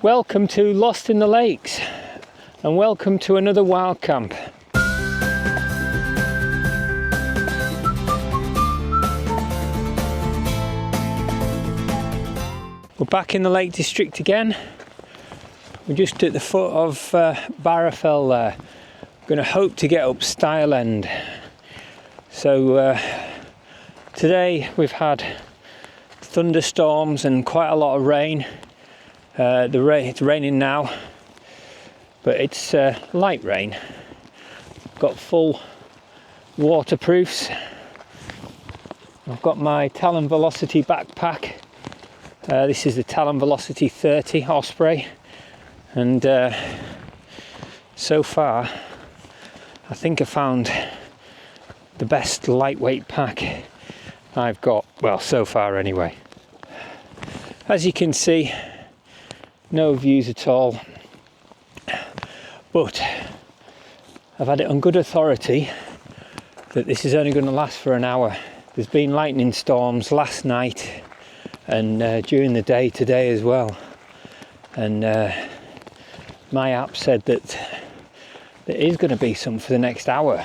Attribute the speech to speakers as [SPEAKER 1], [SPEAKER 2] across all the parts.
[SPEAKER 1] Welcome to Lost in the Lakes, and welcome to another wild camp. We're back in the Lake District again. We're just at the foot of Barrowfell there. We're going to hope to get up Stile End. So today we've had thunderstorms and quite a lot of rain. It's raining now, but it's light rain. Got full waterproofs. I've got my Talon Velocity backpack. This is the Talon Velocity 30 Osprey, and so far I think I found the best lightweight pack I've got, well, so far anyway. As you can see, no views at all, but I've had it on good authority that this is only going to last for an hour. There's been lightning storms last night and during the day today as well, and my app said that there is going to be some for the next hour,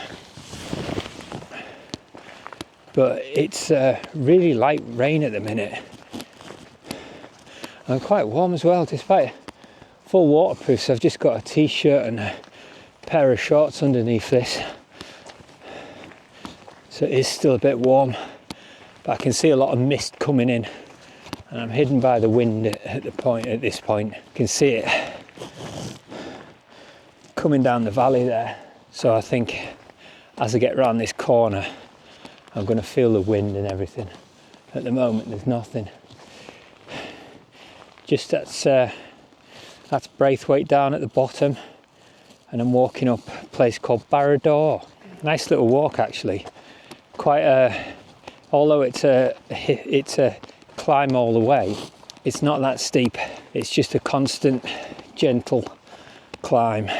[SPEAKER 1] but it's really light rain at the minute. I'm quite warm as well, despite full waterproofs. I've just got a t-shirt and a pair of shorts underneath this, so it is still a bit warm, but I can see a lot of mist coming in, and I'm hidden by the wind at this point. You can see it coming down the valley there, so I think as I get around this corner I'm going to feel the wind and everything. At the moment there's nothing. Just that's Braithwaite down at the bottom, and I'm walking up a place called Barrador. Nice little walk actually. Although it's a climb all the way, it's not that steep. It's just a constant, gentle climb.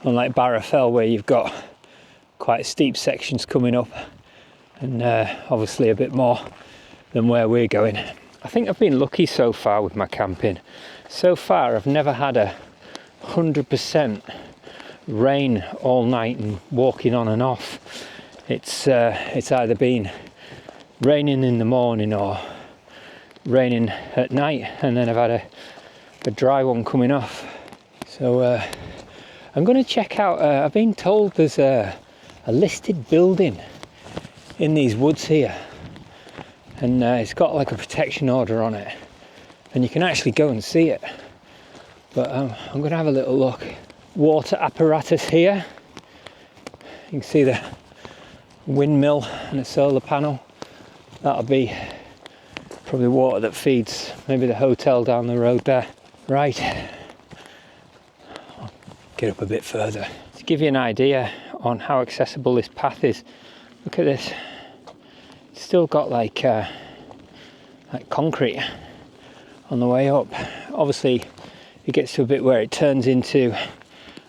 [SPEAKER 1] Unlike Barrowfell, where you've got quite steep sections coming up, and obviously a bit more than where we're going. I think I've been lucky so far with my camping. So far I've never had 100% rain all night and walking on and off. It's either been raining in the morning or raining at night, and then I've had a dry one coming off. So I'm going to check out, I've been told there's a listed building in these woods here, and it's got like a protection order on it, and you can actually go and see it. But I'm going to have a little look. Water apparatus here. You can see the windmill and a solar panel. That'll be probably water that feeds maybe the hotel down the road there. Right, I'll get up a bit further to give you an idea on how accessible this path is. Look at this. It's still got like concrete on the way up. Obviously it gets to a bit where it turns into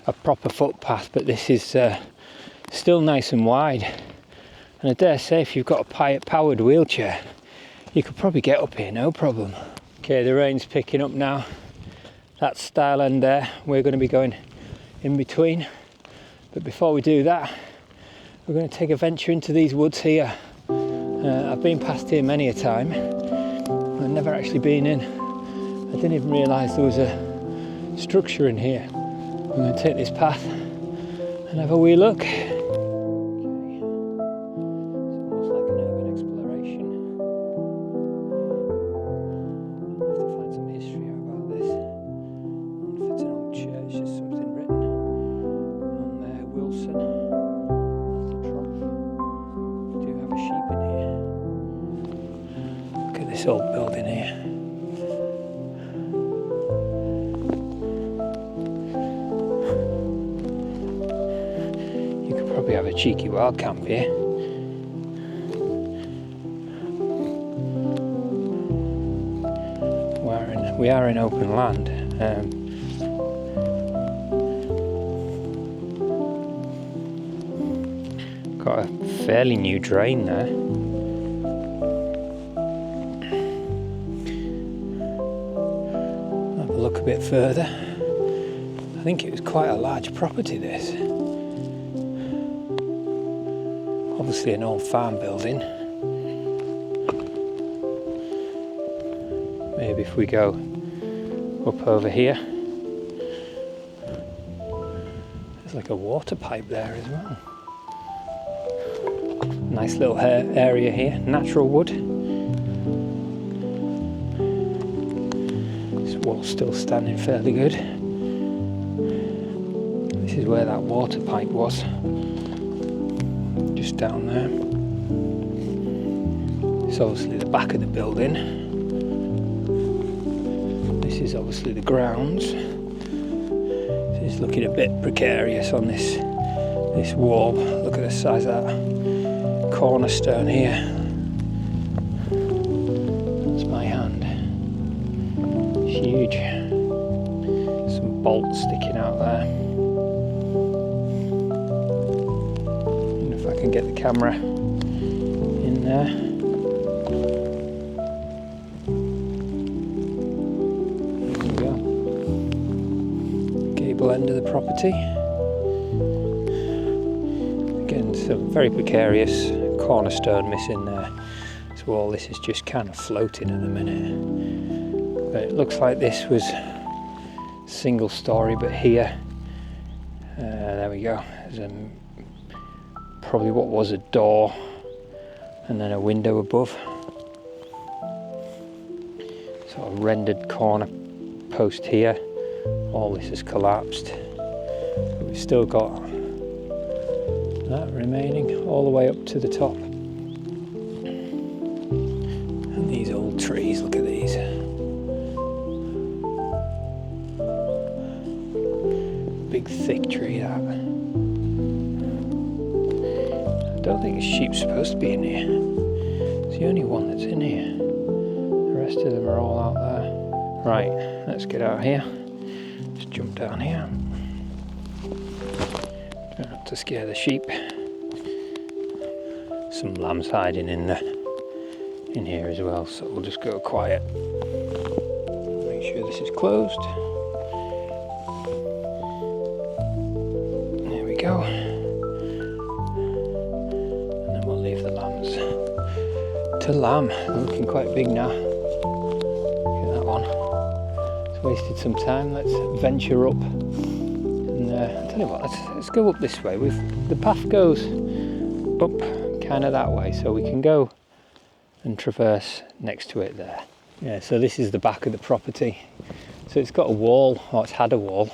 [SPEAKER 1] a proper footpath, but this is still nice and wide, and I dare say if you've got a powered wheelchair you could probably get up here no problem. Okay, the rain's picking up now. That's Stile End there. We're going to be going in between, but before we do that we're going to take a venture into these woods here. I've been past here many a time. I've never actually been in. I didn't even realise there was a structure in here. I'm going to take this path and have a wee look. Okay. It's almost like an urban exploration. I'll have to find some history about this. I wonder if it's an old church. There's something written on there. Wilson. There's a trough. We do have a sheep in here. Look at this old building here. You could probably have a cheeky wild camp here. We are in open land. Got a fairly new drain there. a bit further. I think it was quite a large property, this. Obviously an old farm building. Maybe if we go up over here, there's like a water pipe there as well. Nice little area here, natural wood. This wall's still standing fairly good. This is where that water pipe was, just down there. It's obviously the back of the building. This is obviously the grounds. It's looking a bit precarious on this wall. Look at the size of that cornerstone here. That's my hand. Huge. Some bolts sticking out there. And if I can get the camera in there. There we go. Gable end of the property. Again, some very precarious cornerstone missing there. So all this is just kind of floating at the minute. But it looks like this was single story, but here, there we go. There's probably what was a door and then a window above. Sort of rendered corner post here. All this has collapsed. But we've still got that remaining all the way up to the top. And these old trees, look at these. Big thick tree that. I don't think a sheep's supposed to be in here. It's the only one that's in here. The rest of them are all out there. Right, let's get out here. Just jump down here. Try not to scare the sheep. Some lambs hiding in here as well, so we'll just go quiet. Make sure this is closed. There we go. And then we'll leave the lambs to lamb. They're looking quite big now. Look at that one. It's wasted some time. Let's venture up. And I tell you what, let's go up this way. The path goes up kind of that way, so we can go and traverse next to it there. Yeah, so this is the back of the property. So it's got a wall, or it's had a wall,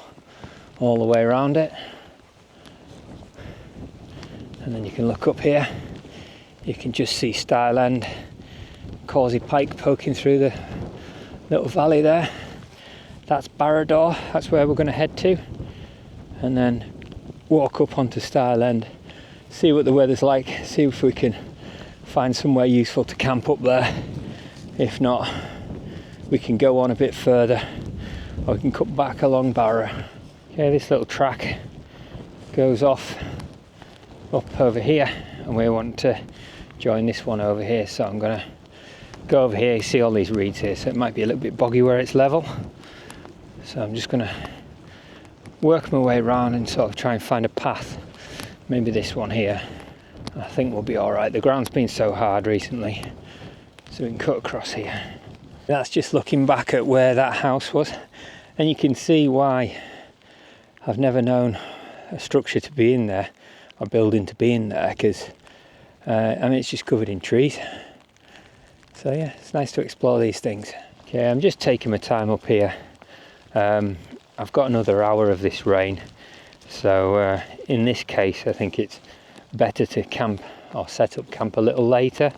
[SPEAKER 1] all the way around it. And then you can look up here, you can just see Stile End, Causey Pike poking through the little valley there. That's Barrador, that's where we're going to head to. And then walk up onto Stile End, see what the weather's like, see if we can find somewhere useful to camp up there. If not, we can go on a bit further, or we can cut back along Barra. Okay, this little track goes off up over here, and we want to join this one over here, so I'm going to go over here. You see all these reeds here, so it might be a little bit boggy where it's level, so I'm just going to work my way around and sort of try and find a path. Maybe this one here, I think we'll be alright. The ground's been so hard recently, so we can cut across here. That's just looking back at where that house was, and you can see why I've never known a structure to be in there, or building to be in there, because I mean, it's just covered in trees. So yeah, it's nice to explore these things. Okay, I'm just taking my time up here. I've got another hour of this rain, so in this case I think it's better to camp or set up camp a little later,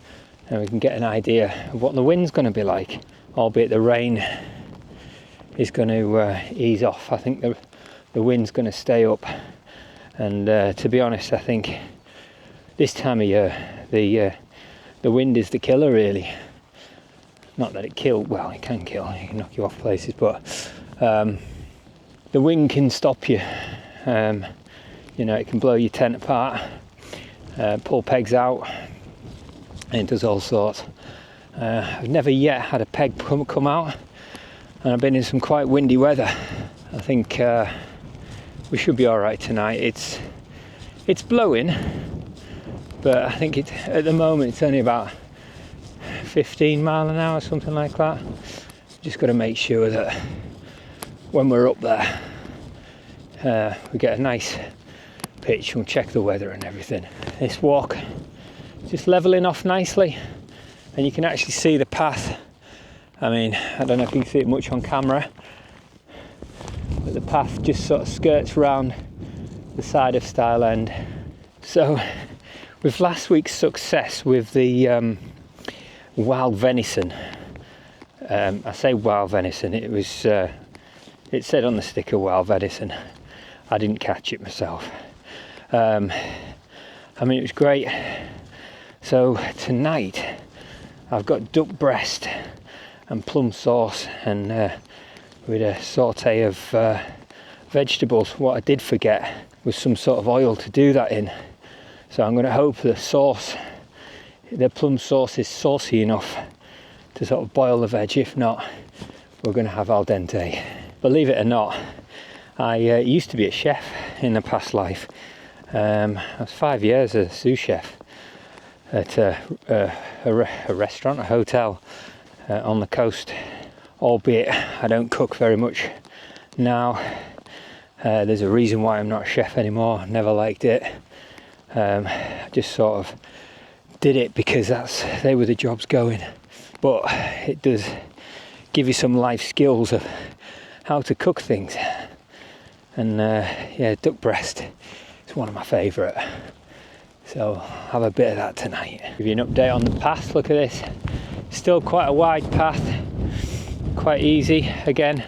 [SPEAKER 1] and we can get an idea of what the wind's going to be like, albeit the rain is going to ease off. I think the wind's going to stay up, and to be honest, I think this time of year the wind is the killer, really. Not that it kills, well, it can kill, it can knock you off places, but the wind can stop you. You know, it can blow your tent apart, pull pegs out, and it does all sorts. I've never yet had a peg come out, and I've been in some quite windy weather. I think we should be all right tonight. It's blowing, but I think at the moment it's only about 15 mile an hour, something like that. Just got to make sure that when we're up there we get a nice pitch. We'll check the weather and everything. This walk just leveling off nicely, and you can actually see the path. I mean, I don't know if you can see it much on camera, but the path just sort of skirts around the side of Stile End. So with last week's success with the wild venison, I say wild venison, it was it said on the sticker wild venison. I didn't catch it myself. I mean, it was great. So tonight I've got duck breast and plum sauce, and with a saute of vegetables. What I did forget was some sort of oil to do that in. So I'm going to hope the plum sauce is saucy enough to sort of boil the veg. If not, we're going to have al dente. Believe it or not, I used to be a chef in a past life. I was 5 years as a sous chef at a restaurant, a hotel on the coast, albeit I don't cook very much now. There's a reason why I'm not a chef anymore. Never liked it. I just sort of did it because they were the jobs going. But it does give you some life skills of how to cook things. And yeah, duck breast is one of my favourite. So have a bit of that tonight. Give you an update on the path. Look at this. Still quite a wide path. Quite easy. Again,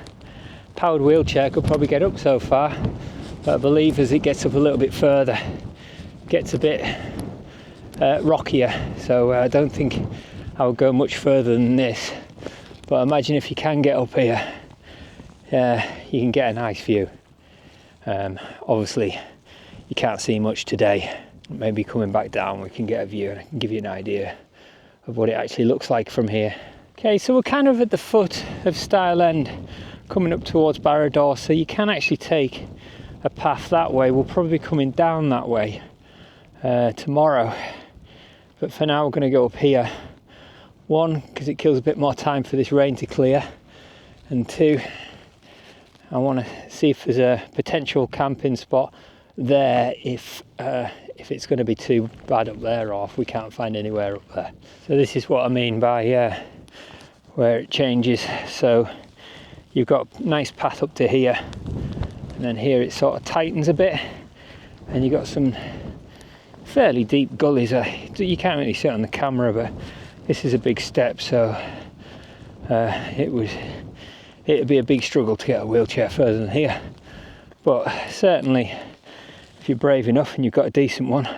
[SPEAKER 1] powered wheelchair could probably get up so far. But I believe as it gets up a little bit further, it gets a bit rockier. So I don't think I would go much further than this. But imagine if you can get up here, you can get a nice view. Obviously you can't see much today. Maybe coming back down we can get a view and I can give you an idea of what it actually looks like from here. Okay, so we're kind of at the foot of Stile End, coming up towards Barrador, so you can actually take a path that way. We'll probably be coming down that way tomorrow, but for now we're going to go up here. One, because it kills a bit more time for this rain to clear, and two, I want to see if there's a potential camping spot there if it's going to be too bad up there, or if we can't find anywhere up there. So this is what I mean by where it changes. So you've got a nice path up to here, and then here it sort of tightens a bit, and you've got some fairly deep gullies. You can't really see it on the camera, but this is a big step, so it'd be a big struggle to get a wheelchair further than here. But certainly if you're brave enough and you've got a decent one,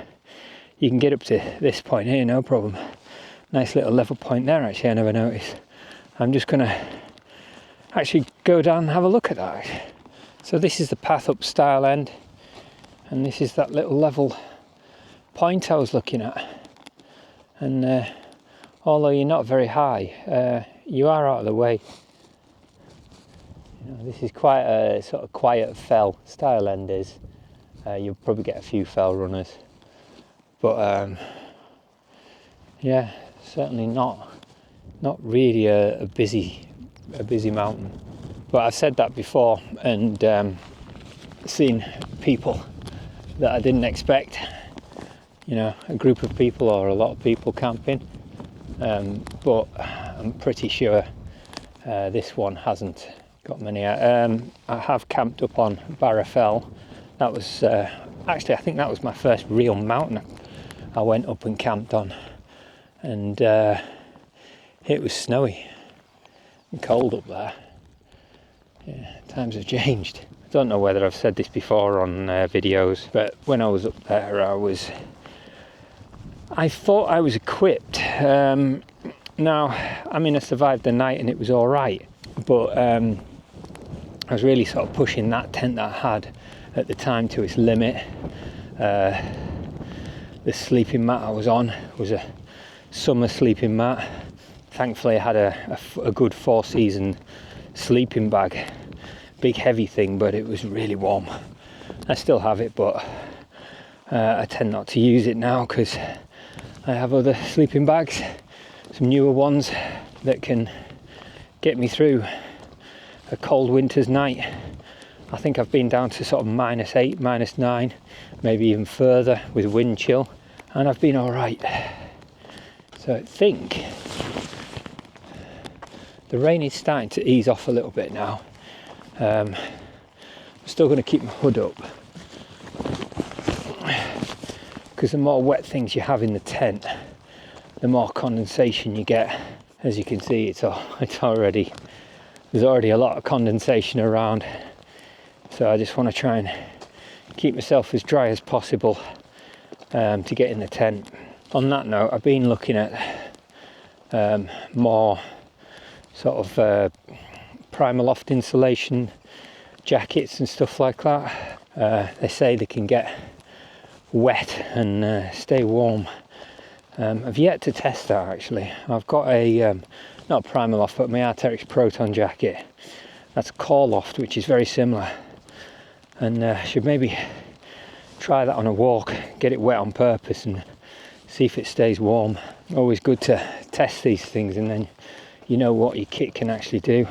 [SPEAKER 1] you can get up to this point here, no problem. Nice little level point there, actually, I never noticed. I'm just going to actually go down and have a look at that. So this is the path up Stile End, and this is that little level point I was looking at. And although you're not very high, you are out of the way. You know, this is quite a sort of quiet fell. Stile End is. You'll probably get a few fell runners, but yeah, certainly not really a busy mountain. But I've said that before, and seen people that I didn't expect. You know, a group of people or a lot of people camping, but I'm pretty sure this one hasn't got many. I have camped up on Barra Fell. That was actually, I think that was my first real mountain I went up and camped on, and it was snowy and cold up there. Yeah, times have changed. I don't know whether I've said this before on videos, but when I was up there, I thought I was equipped. Now, I mean, I survived the night and it was all right, but I was really sort of pushing that tent that I had at the time to its limit. The sleeping mat I was on was a summer sleeping mat. Thankfully I had a good 4-season sleeping bag, big heavy thing, but it was really warm. I still have it, but I tend not to use it now because I have other sleeping bags, some newer ones that can get me through a cold winter's night. I think I've been down to sort of -8, -9, maybe even further with wind chill, and I've been all right. So I think the rain is starting to ease off a little bit now. I'm still going to keep my hood up because the more wet things you have in the tent, the more condensation you get. As you can see, there's already a lot of condensation around. So I just want to try and keep myself as dry as possible to get in the tent. On that note, I've been looking at more sort of Primaloft insulation jackets and stuff like that. They say they can get wet and stay warm. I've yet to test that actually. I've got a not a Primaloft, but my Arc'teryx Proton jacket. That's a Core Loft, which is very similar, and should maybe try that on a walk, get it wet on purpose and see if it stays warm. Always good to test these things, and then you know what your kit can actually do.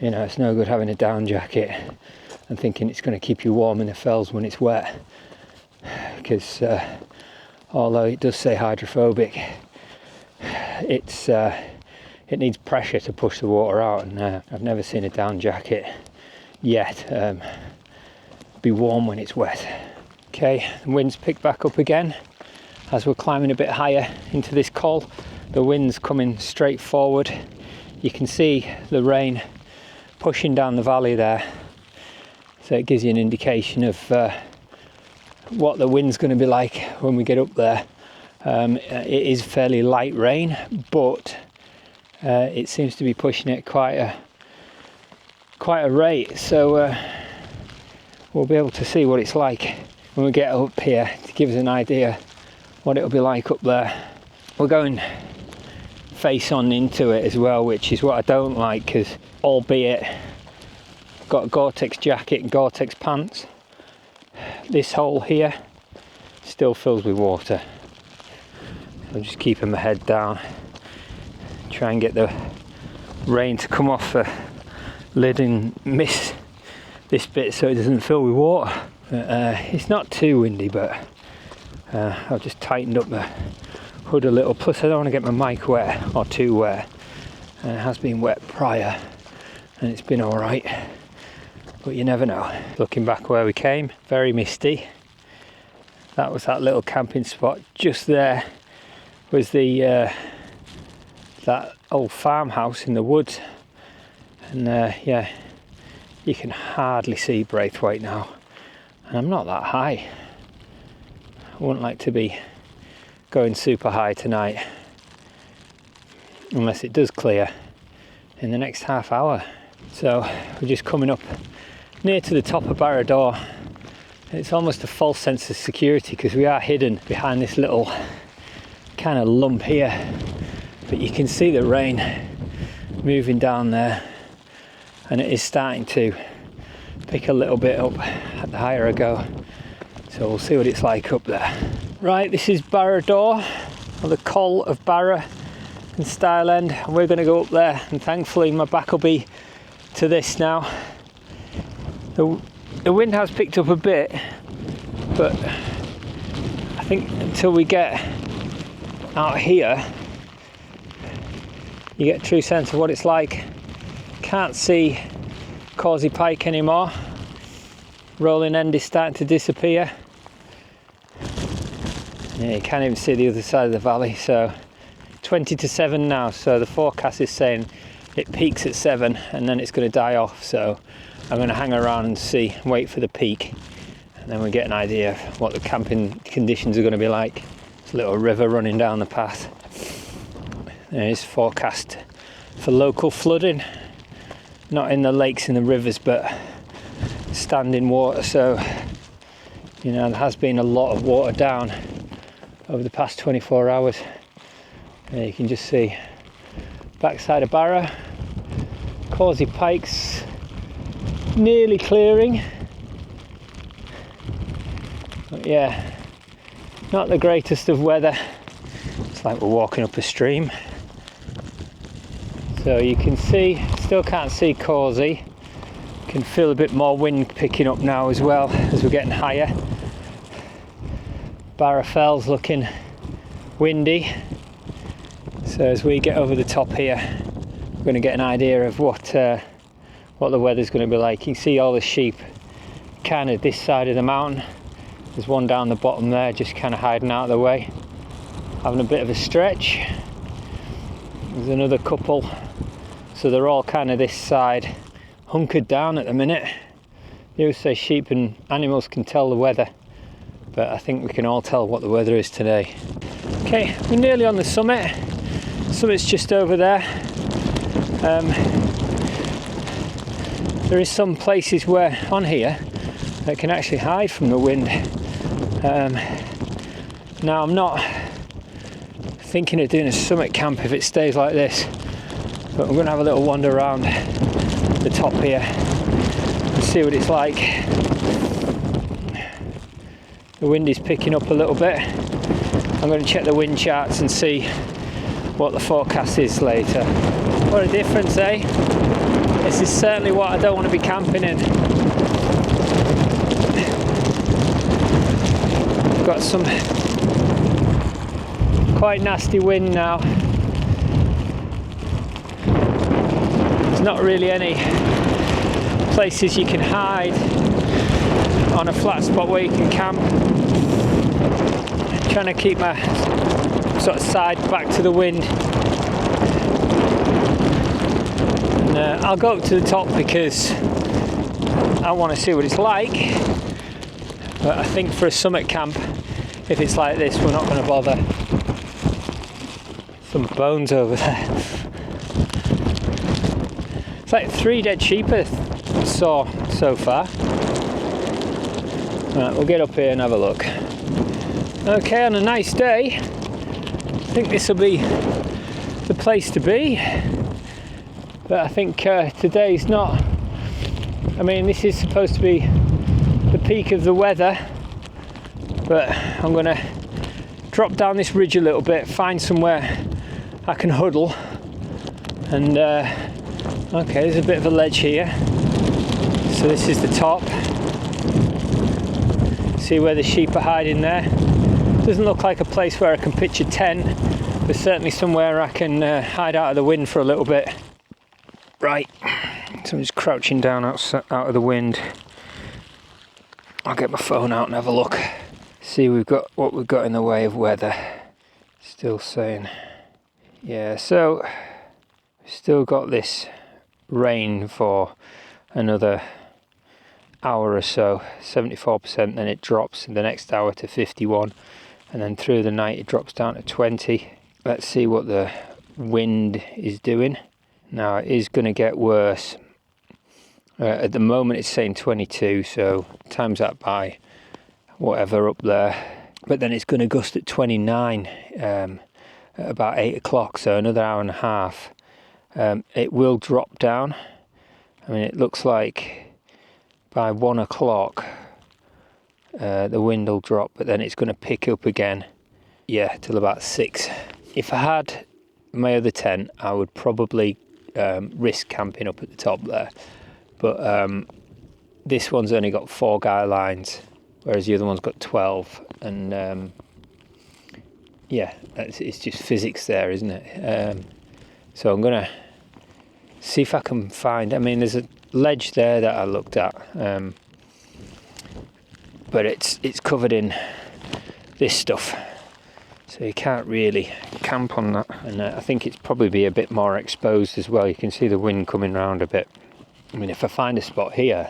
[SPEAKER 1] You know, it's no good having a down jacket and thinking it's going to keep you warm in the fells when it's wet, because although it does say hydrophobic, it needs pressure to push the water out, and I've never seen a down jacket yet be warm when it's wet. Okay, the wind's picked back up again as we're climbing a bit higher into this col. The wind's coming straight forward. You can see the rain pushing down the valley there, so it gives you an indication of what the wind's going to be like when we get up there. It is fairly light rain, but it seems to be pushing it quite a rate, so we'll be able to see what it's like when we get up here to give us an idea what it'll be like up there. We're going face on into it as well, which is what I don't like, because albeit I've got a Gore-Tex jacket and Gore-Tex pants, this hole here still fills with water. I'm just keeping my head down, try and get the rain to come off the lid and miss this bit so it doesn't fill with water. It's not too windy, but I've just tightened up the hood a little, plus I don't want to get my mic wet or too wet, and it has been wet prior and it's been alright, but you never know. Looking back where we came, very misty. That was that little camping spot. Just there was the that old farmhouse in the woods, and yeah, you can hardly see Braithwaite now, and I'm not that high. I wouldn't like to be going super high tonight, unless it does clear in the next half hour. So we're just coming up near to the top of Barrador. It's almost a false sense of security because we are hidden behind this little kind of lump here, but you can see the rain moving down there, and it is starting to pick a little bit up at the higher I go, so we'll see what it's like up there. Right, this is Barrador, or the Col of Barra in Stile End, and we're going to go up there, and thankfully my back will be to this now. The wind has picked up a bit, but I think until we get out here you get a true sense of what it's like. Can't see Causey Pike anymore. Rolling End is starting to disappear. Yeah, you can't even see the other side of the valley. So 20 to 7 now, so the forecast is saying it peaks at 7 and then it's going to die off, so I'm going to hang around and see, wait for the peak, and then we get an idea of what the camping conditions are going to be like. There's a little river running down the path. There is forecast for local flooding, not in the lakes and the rivers, but standing water. So, you know, there has been a lot of water down over the past 24 hours. You can just see backside of Barra, Causey Pike's nearly clearing. But yeah, not the greatest of weather. It's like we're walking up a stream. So you can see, still can't see Causey. Can feel a bit more wind picking up now as well as we're getting higher. Barra Fell's looking windy. So as we get over the top here, we're going to get an idea of what the weather's going to be like. You can see all the sheep kind of this side of the mountain. There's one down the bottom there, just kind of hiding out of the way, having a bit of a stretch. There's another couple, so they're all kind of this side, hunkered down at the minute. They always say sheep and animals can tell the weather, but I think we can all tell what the weather is today. Okay, we're nearly on the summit. Summit's just over there. There is some places where on here that can actually hide from the wind. Now I'm not thinking of doing a summit camp if it stays like this, but I'm going to have a little wander around the top here and see what it's like. The wind is picking up a little bit. I'm going to check the wind charts and see what the forecast is later. What a difference, eh? This is certainly what I don't want to be camping in. We've got some quite nasty wind now. There's not really any places you can hide on a flat spot where you can camp. I'm trying to keep my sort of side back to the wind. And I'll go up to the top because I want to see what it's like. But I think for a summit camp, if it's like this, we're not going to bother. Some bones over there. It's like 3 dead sheep I saw so far. Right, we'll get up here and have a look. Okay, on a nice day, I think this will be the place to be. But I think today's not. I mean, this is supposed to be the peak of the weather, but I'm going to drop down this ridge a little bit, find somewhere I can huddle. And okay, there's a bit of a ledge here. So this is the top. See where the sheep are hiding there. Doesn't look like a place where I can pitch a tent, but certainly somewhere I can hide out of the wind for a little bit. Right, so I'm just crouching down out of the wind. I'll get my phone out and have a look. See what we've got in the way of weather. Still saying, yeah, so we've still got this rain for another hour or so, 74%, then it drops in the next hour to 51, and then through the night it drops down to 20. Let's see what the wind is doing. Now it is going to get worse. At the moment it's saying 22, so times that by whatever up there. But then it's going to gust at 29 at about 8 o'clock, so another hour and a half. It will drop down. I mean, it looks like by 1 o'clock the wind will drop, but then it's going to pick up again, yeah, till about 6. If I had my other tent, I would probably risk camping up at the top there, but this one's only got 4 guy lines, whereas the other one's got 12, and yeah, it's just physics there, isn't it? So I'm gonna see if I can find, I mean, there's a ledge there that I looked at, but it's covered in this stuff, so you can't really camp on that. And I think it's probably be a bit more exposed as well. You can see the wind coming round a bit. I mean, if I find a spot here,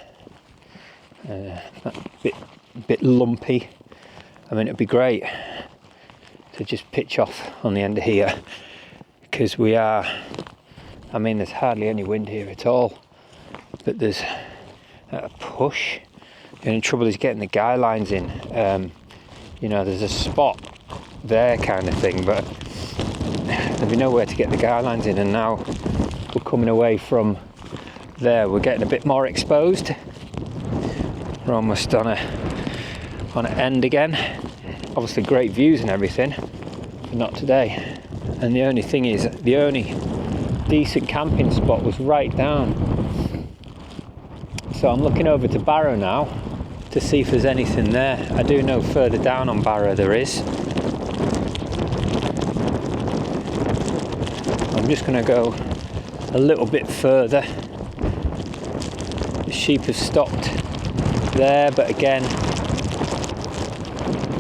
[SPEAKER 1] that bit lumpy, I mean, it'd be great to just pitch off on the end of here, because we are, I mean, there's hardly any wind here at all, but there's a push. The only trouble is getting the guy lines in. You know, there's a spot there kind of thing, but there'll be nowhere to get the guy lines in, and now we're coming away from there we're getting a bit more exposed. We're almost on an end again. Obviously great views and everything, but not today. And the only thing is, the only decent camping spot was right down. So I'm looking over to Barrow now to see if there's anything there. I do know further down on Barrow there is. I'm just going to go a little bit further. The sheep have stopped there, but again,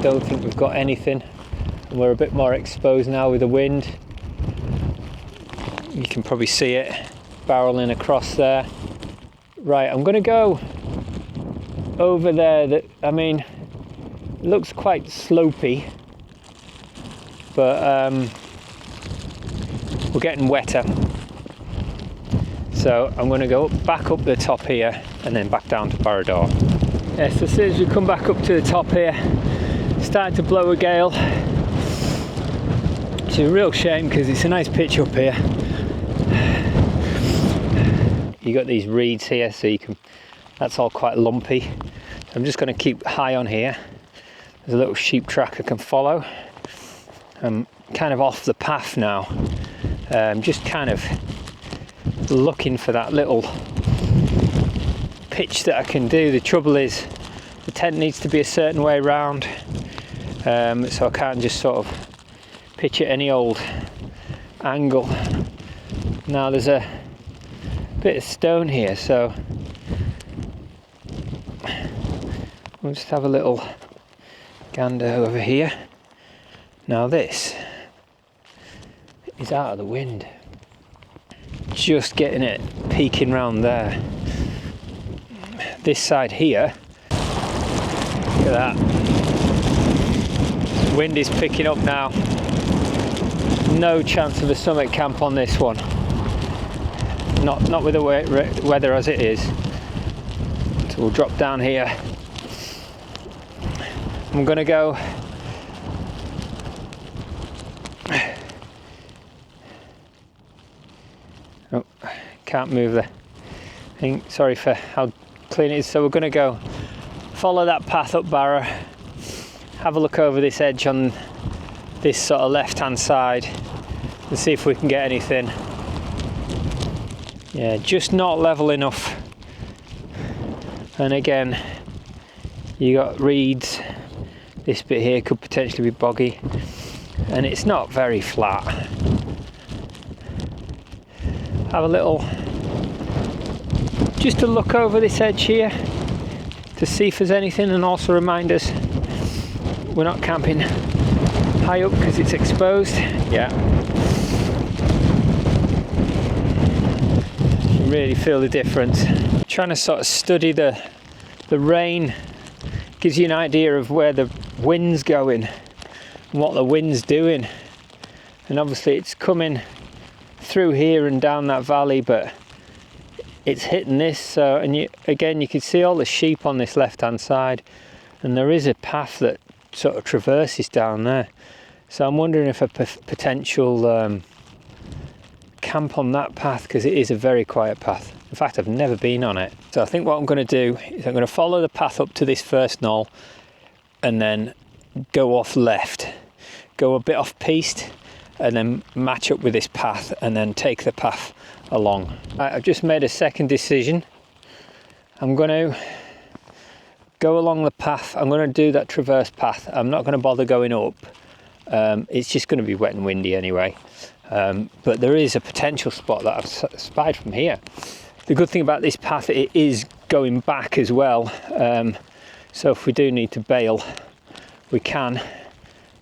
[SPEAKER 1] don't think we've got anything. And we're a bit more exposed now with the wind. You can probably see it barreling across there. Right, I'm going to go over there. That, I mean, it looks quite slopey, but we're getting wetter. So I'm going to go back up the top here and then back down to Barrow. Yeah, so as soon as we come back up to the top here, it's starting to blow a gale. It's a real shame because it's a nice pitch up here. You got these reeds here, so you can. That's all quite lumpy. I'm just going to keep high on here. There's a little sheep track I can follow. I'm kind of off the path now. Just kind of looking for that little pitch that I can do. The trouble is the tent needs to be a certain way round, so I can't just sort of pitch at any old angle. Now there's a bit of stone here, so we'll just have a little gander over here. Now this is out of the wind, just getting it peeking round there. This side here, look at that, wind is picking up now. No chance of a summit camp on this one, not with the weather as it is. So we'll drop down here. I'm gonna go oh, can't move the thing, sorry for how clean it is. So we're gonna go follow that path up Barrow, have a look over this edge on this sort of left hand side and see if we can get anything. Yeah, just not level enough. And again, you got reeds. This bit here could potentially be boggy, and it's not very flat. Have a little, just to look over this edge here to see if there's anything, and also remind us we're not camping high up because it's exposed. Yeah, you can really feel the difference. Trying to sort of study the rain, gives you an idea of where the wind's going and what the wind's doing. And obviously it's coming through here and down that valley, but it's hitting this. So, and you can see all the sheep on this left hand side, and there is a path that sort of traverses down there. So I'm wondering if a potential camp on that path, because it is a very quiet path. In fact, I've never been on it. So I think what I'm going to do is I'm going to follow the path up to this first knoll and then go off left, go a bit off piste, and then match up with this path and then take the path along. I've just made a second decision. I'm going to go along the path. I'm going to do that traverse path. I'm not going to bother going up. It's just going to be wet and windy anyway. But there is a potential spot that I've spied from here. The good thing about this path, it is going back as well. So if we do need to bail, we can.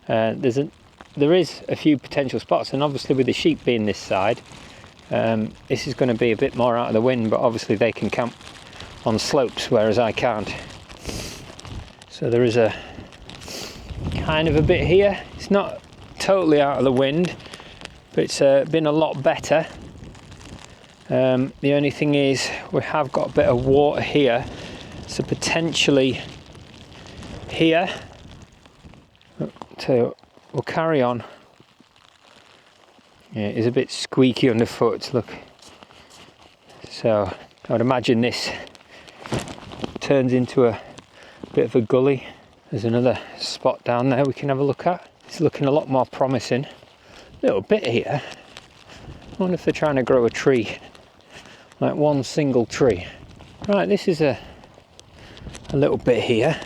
[SPEAKER 1] There is a few potential spots, and obviously with the sheep being this side, this is going to be a bit more out of the wind, but obviously they can camp on slopes, whereas I can't. So there is a kind of a bit here. It's not totally out of the wind, but it's been a lot better. The only thing is we have got a bit of water here, so potentially here. So we'll carry on. Yeah, it is a bit squeaky underfoot, look. So I would imagine this turns into a bit of a gully. There's another spot down there we can have a look at. It's looking a lot more promising. A little bit here. I wonder if they're trying to grow a tree, like one single tree. Right, this is a little bit here,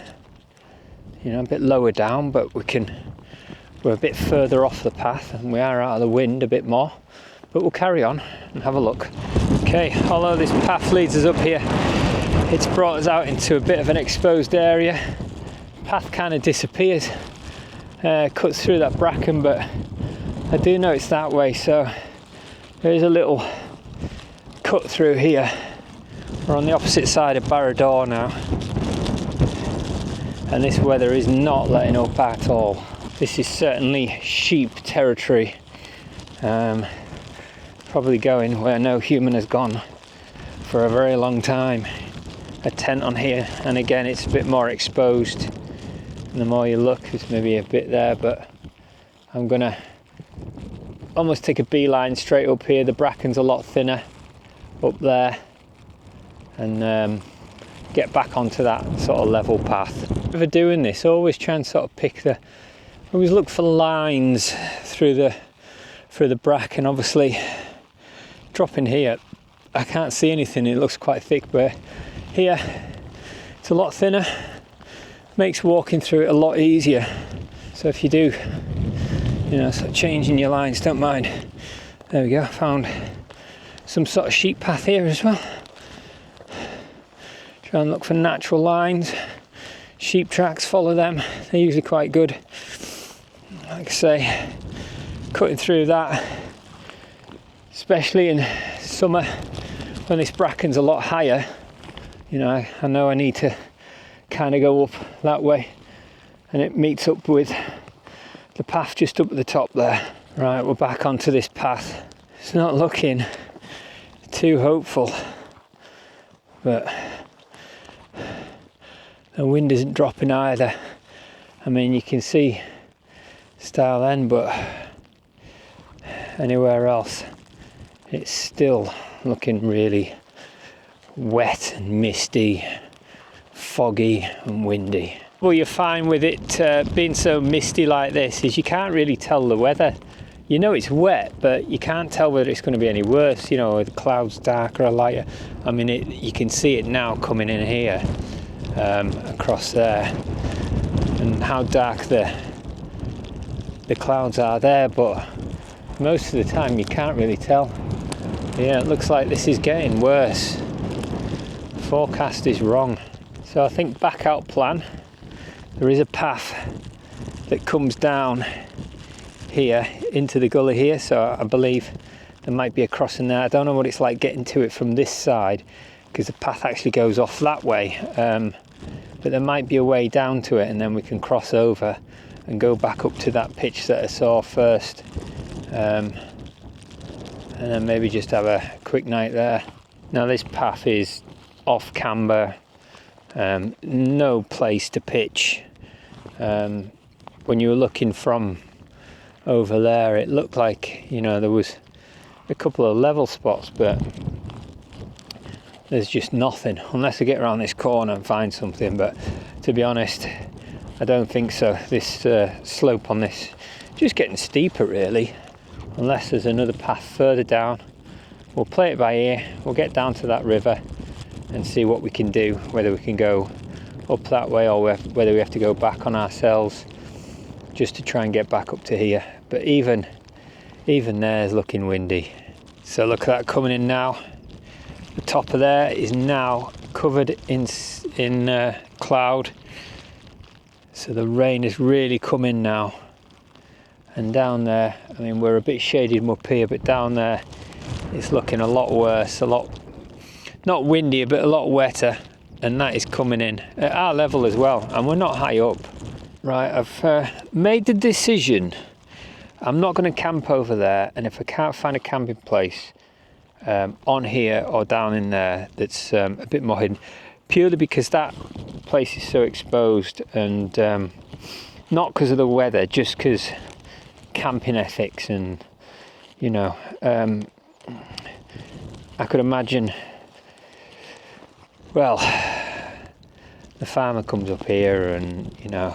[SPEAKER 1] you know, a bit lower down, but we're a bit further off the path and we are out of the wind a bit more, but we'll carry on and have a look. Okay, although this path leads us up here, it's brought us out into a bit of an exposed area. Path kind of disappears, cuts through that bracken, but I do know it's that way, so there is a little cut through here. We're on the opposite side of Barrador now, and this weather is not letting up at all. This is certainly sheep territory, probably going where no human has gone for a very long time. A tent on here, and again it's a bit more exposed, and the more you look there's maybe a bit there, but I'm gonna almost take a beeline straight up here. The bracken's a lot thinner up there, and get back onto that sort of level path. If doing this, always try and sort of always look for lines through the bracken. Obviously dropping here I can't see anything, it looks quite thick, but here it's a lot thinner, makes walking through it a lot easier. So if you do, you know, sort of changing your lines, don't mind. There we go, found some sort of sheep path here as well. Try and look for natural lines, sheep tracks, follow them, they're usually quite good. Like I say, cutting through that, especially in summer when this bracken's a lot higher, you know, I know I need to kind of go up that way, and it meets up with the path just up at the top there. Right, we're back onto this path. It's not looking too hopeful, but the wind isn't dropping either. I mean, you can see Stile End, but anywhere else it's still looking really wet and misty, foggy and windy. Well, you're fine with it being so misty like this is you can't really tell the weather. You know it's wet, but you can't tell whether it's going to be any worse, you know, are the clouds darker or lighter. I mean, you can see it now coming in here, across there, and how dark the clouds are there, but most of the time you can't really tell. Yeah, it looks like this is getting worse. The forecast is wrong. So I think back out plan, there is a path that comes down here into the gully here, so I believe there might be a crossing there. I don't know what it's like getting to it from this side, because the path actually goes off that way, but there might be a way down to it, and then we can cross over and go back up to that pitch that I saw first, and then maybe just have a quick night there. Now this path is off camber, no place to pitch. When you were looking from over there, it looked like, you know, there was a couple of level spots, but there's just nothing unless I get around this corner and find something. But to be honest, I don't think so. This slope on this just getting steeper really, unless there's another path further down. We'll play it by ear, we'll get down to that river and see what we can do, whether we can go up that way or whether we have to go back on ourselves just to try and get back up to here. But even there is looking windy. So look at that coming in now. The top of there is now covered in cloud, so the rain has really come in now. And down there, I mean, we're a bit shaded up here, but down there it's looking a lot worse, a lot, not windier, but a lot wetter, and that is coming in at our level as well, and we're not high up. Right, I've made the decision. I'm not going to camp over there, and if I can't find a camping place on here or down in there that's a bit more hidden, purely because that place is so exposed, and not because of the weather, just because camping ethics, and you know, I could imagine Well, the farmer comes up here and, you know,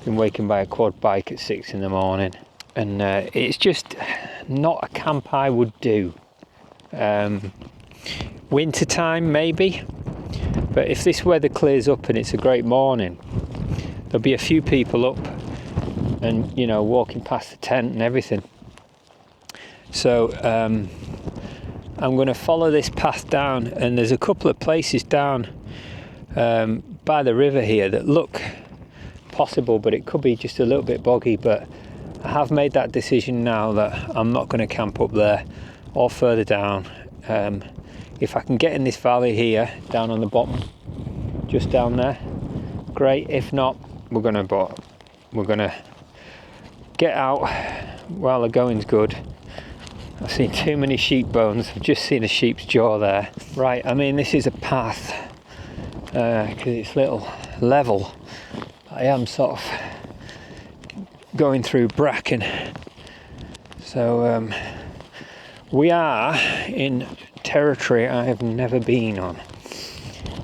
[SPEAKER 1] been wakened by a quad bike at 6 in the morning, and it's just not a camp I would do. Winter time maybe, but if this weather clears up and it's a great morning, there'll be a few people up and, you know, walking past the tent and everything. So I'm going to follow this path down, and there's a couple of places down by the river here that look possible, but it could be just a little bit boggy. But I have made that decision now that I'm not going to camp up there or further down. If I can get in this valley here down on the bottom, just down there, great. If not, we're gonna get out while the going's good. I've seen too many sheep bones. I've just seen a sheep's jaw there. Right, I mean, this is a path because it's little level. I am sort of going through bracken. So we are in territory I have never been on.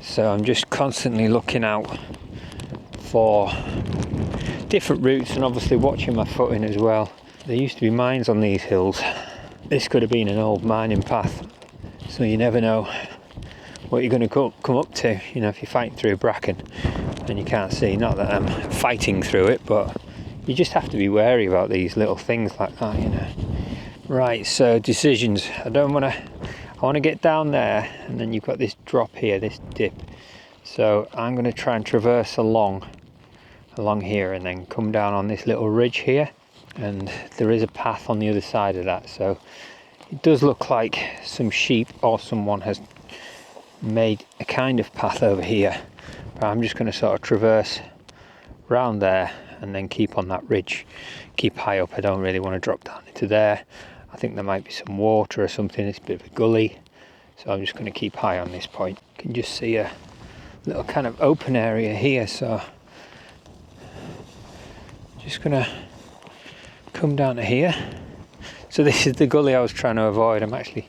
[SPEAKER 1] So I'm just constantly looking out for different routes and obviously watching my footing as well. There used to be mines on these hills. This could have been an old mining path, so you never know what you're going to come up to, you know, if you're fighting through bracken and you can't see. Not that I'm fighting through it, but you just have to be wary about these little things like that, you know. Right, so decisions. I want to get down there, and then you've got this drop here, this dip. So I'm going to try and traverse along here and then come down on this little ridge here, and there is a path on the other side of that. So it does look like some sheep or someone has made a kind of path over here, but I'm just going to sort of traverse round there and then keep on that ridge, keep high up. I don't really want to drop down into there. I think there might be some water or something. It's a bit of a gully, so I'm just going to keep high on this point. You can just see a little kind of open area here, so just going to come down to here. So this is the gully I was trying to avoid. I'm actually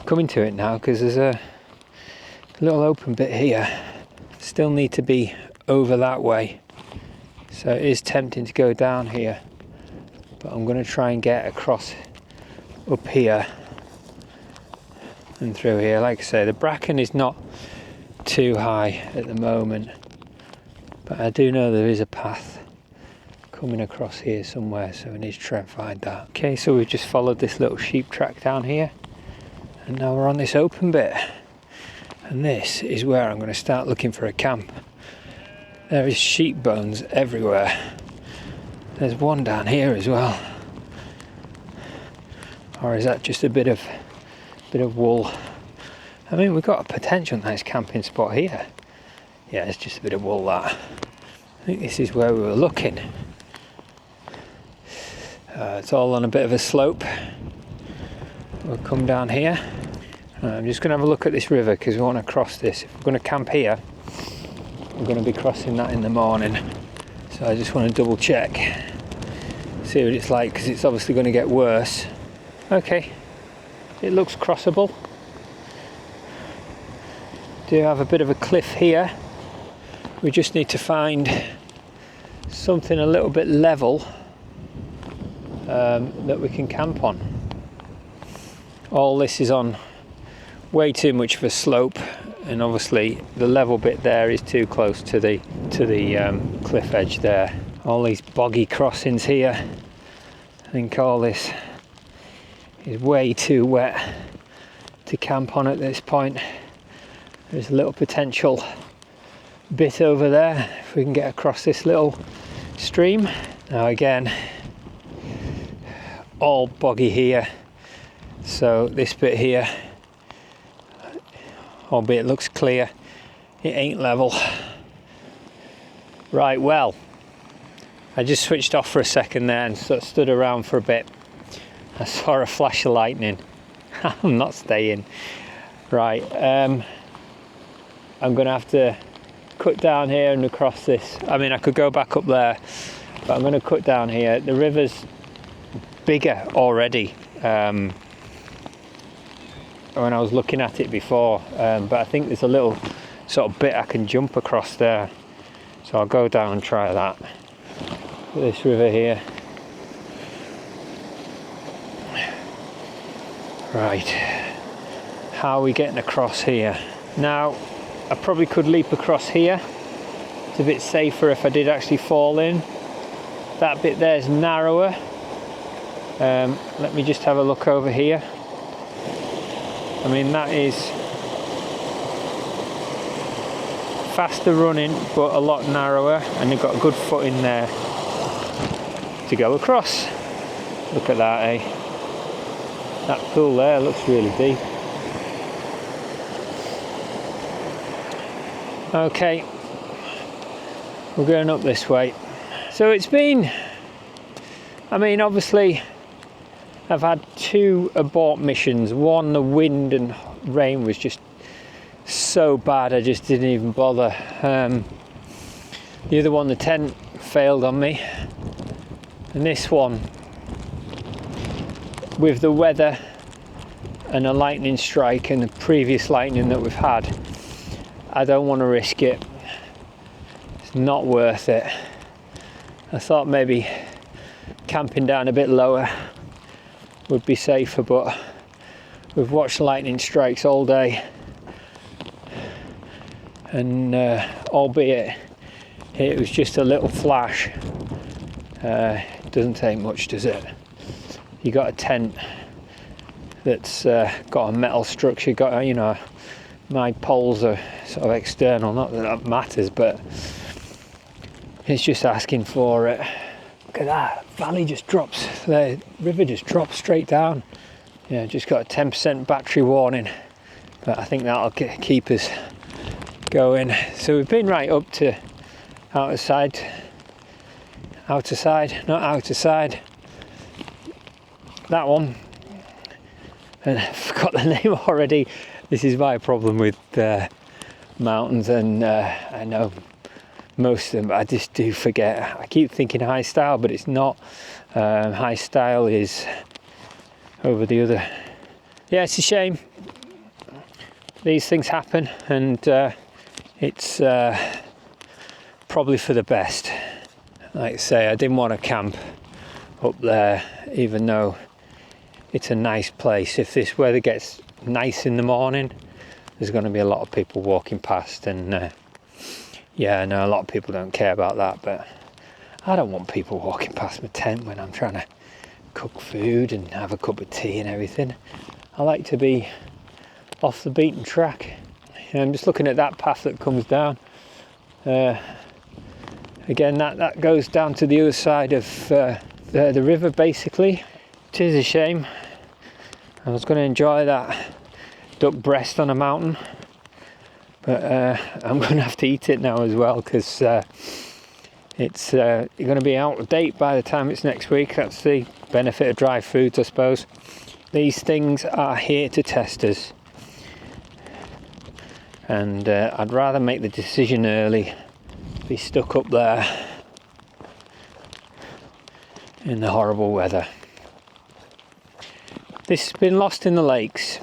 [SPEAKER 1] coming to it now because there's a little open bit here. Still need to be over that way, so it is tempting to go down here, but I'm going to try and get across up here and through here. Like I say, the bracken is not too high at the moment, but I do know there is a path coming across here somewhere, so we need to try and find that. Okay, so we've just followed this little sheep track down here, and now we're on this open bit, and this is where I'm going to start looking for a camp. There is sheep bones everywhere. There's one down here as well. Or is that just a bit of wool? I mean, we've got a potential nice camping spot here. Yeah, it's just a bit of wool, that. I think this is where we were looking. It's all on a bit of a slope. We'll come down here. I'm just going to have a look at this river because we want to cross this. If we're going to camp here, we're going to be crossing that in the morning. So I just want to double check, see what it's like, because it's obviously going to get worse. Okay, it looks crossable. Do have a bit of a cliff here. We just need to find something a little bit level that we can camp on. All this is on way too much of a slope, and obviously the level bit there is too close to the cliff edge there. All these boggy crossings here. I think all this is way too wet to camp on at this point. There's a little potential bit over there if we can get across this little stream. Now again, all boggy here, so this bit here, albeit it looks clear, it ain't level. Right, well, I just switched off for a second there and sort of stood around for a bit. I saw a flash of lightning. I'm not staying. Right, I'm going to have to cut down here and across this. I mean, I could go back up there, but I'm going to cut down here. The river's bigger already when I was looking at it before, but I think there's a little sort of bit I can jump across there. So I'll go down and try that. This river here. Right, how are we getting across here? Now, I probably could leap across here. It's a bit safer if I did actually fall in. That bit there is narrower. Let me just have a look over here. I mean, that is faster running, but a lot narrower, and you've got a good foot in there to go across. Look at that, eh? That pool there looks really deep. Okay, we're going up this way. So it's been, I mean, obviously I've had 2 abort missions. One, the wind and rain was just so bad I just didn't even bother. The other one, the tent failed on me. And this one, with the weather and a lightning strike and the previous lightning that we've had, I don't want to risk it. It's not worth it. I thought maybe camping down a bit lower would be safer, but we've watched lightning strikes all day, and albeit it was just a little flash, it doesn't take much, does it? You got a tent that's got a metal structure, got, you know, my poles are sort of external, not that that matters, but it's just asking for it. Look at that, valley just drops, the river just drops straight down. Yeah, just got a 10% battery warning, but I think that'll keep us going. So we've been right up to outer side, that one, and I forgot the name already. This is my problem with mountains, and I know most of them, but I just do forget. I keep thinking high style, but it's not. High style is over the other. Yeah, it's a shame. These things happen, and it's probably for the best. Like I say, I didn't want to camp up there, even though it's a nice place. If this weather gets nice in the morning, there's going to be a lot of people walking past, and yeah, I know a lot of people don't care about that, but I don't want people walking past my tent when I'm trying to cook food and have a cup of tea and everything. I like to be off the beaten track. I'm just looking at that path that comes down. Again, that goes down to the other side of the river, basically. It is a shame. I was going to enjoy that duck breast on a mountain, but I'm going to have to eat it now as well, because it's going to be out of date by the time it's next week. That's the benefit of dry foods, I suppose. These things are here to test us, and I'd rather make the decision early, be stuck up there in the horrible weather. This has been Lost in the Lakes,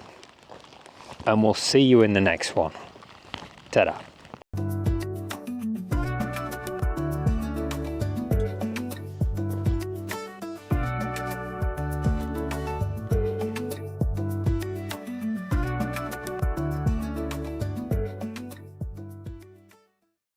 [SPEAKER 1] and we'll see you in the next one. Ta-da.